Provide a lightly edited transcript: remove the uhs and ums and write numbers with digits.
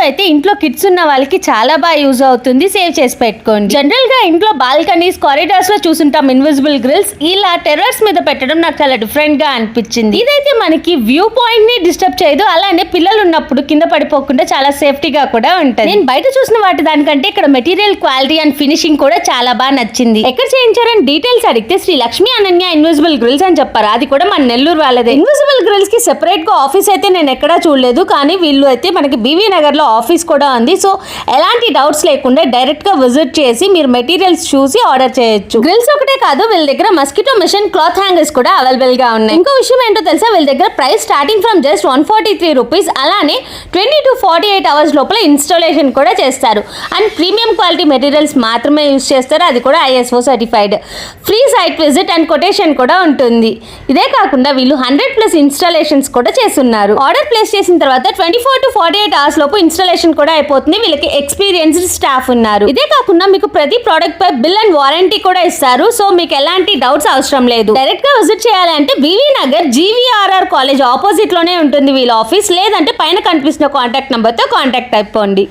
అయితే ఇంట్లో కిడ్స్ ఉన్న వాళ్ళకి చాలా బాగా యూజ్ అవుతుంది. సేవ్ చేసి పెట్టుకోండి. జనరల్ గా ఇంట్లో బాల్కనీస్, కారిడార్స్ లో చూసుంటాం ఇన్విజిబుల్ గ్రిల్స్. ఇలా టెర్రస్ మీద పెట్టడం నాకు చాలా డిఫరెంట్ గా అనిపించింది. ఇదైతే మనకి వ్యూ పాయింట్ ని డిస్టర్బ్ చేయదు, అలానే పిల్లలు ఉన్నప్పుడు కింద పడిపోకుండా చాలా సేఫ్టీగా కూడా ఉంటుంది. నేను బయట చూసిన వాటి దానికంటే ఇక్కడ మెటీరియల్ క్వాలిటీ అండ్ ఫినిషింగ్ కూడా చాలా బాగా నచ్చింది. ఎక్కడ చేయించారని డీటెయిల్స్ అడిగితే శ్రీ లక్ష్మి అనన్య ఇన్విజిబుల్ గ్రిల్స్ అని చెప్పారు. అది కూడా మన నెల్లూరు వాళ్ళదే. ఇన్విజిబుల్ గ్రిల్స్ కి సెపరేట్ గా ఆఫీస్ అయితే నేను ఎక్కడా చూడలేదు, కానీ వీళ్ళు అయితే మనకి బీవీ నగర్ లో ఆఫీస్ కూడా ఉంది. సో ఎలాంటి డౌట్స్ లేకుండా డైరెక్ట్ గా విజిట్ చేసి మీరు మెటీరియల్స్ చూసి ఆర్డర్ చేయొచ్చు. గ్రిల్స్ ఒకటే కాదు, వీళ్ళ దగ్గర మస్కిటో మిషన్, క్లాత్ హ్యాంగర్స్ కూడా అవైలబుల్ గా ఉన్నాయి. ఇంకో విషయం ఏంటో తెలుసా, వీళ్ళ దగ్గర price starting from just 143 rupees. అలానే 20 to 48 అవర్స్ లోపల ఇన్స్టాలేషన్ కూడా చేస్తారు. అండ్ ప్రీమియం క్వాలిటీ మెటీరియల్స్ మాత్రమే యూజ్ చేస్తారు, అది కూడా ISO certified. Free site visit and quotation కూడా ఉంటుంది. ఇదే కాకుండా వీళ్ళు 100+ ఇన్స్టాలేషన్స్ కూడా చేస్తున్నారు. ఆర్డర్ ప్లేస్ చేసిన తర్వాత 24 to 48 అవర్స్ లోపు ఇన్స్టాలేషన్ కూడా అయిపోతుంది. వీళ్ళకి ఎక్స్పీరియన్స్డ్ స్టాఫ్ ఉన్నారు. ఇదే కాకుండా మీకు ప్రతి ప్రోడక్ట్ పై బిల్ అండ్ వారంటీ కూడా ఇస్తారు. సో మీకు ఎలాంటి డౌట్స్ అవసరం లేదు. డైరెక్ట్ గా విజిట్ చేయాలంటే BV Nagar GVRR college opposite లోనే ఉంటుంది వీళ్ళ ఆఫీస్. లేదంటే పైన కనిపిస్తున్న కాంటాక్ట్ నంబర్ తో కాంటాక్ట్ అయిపోండి.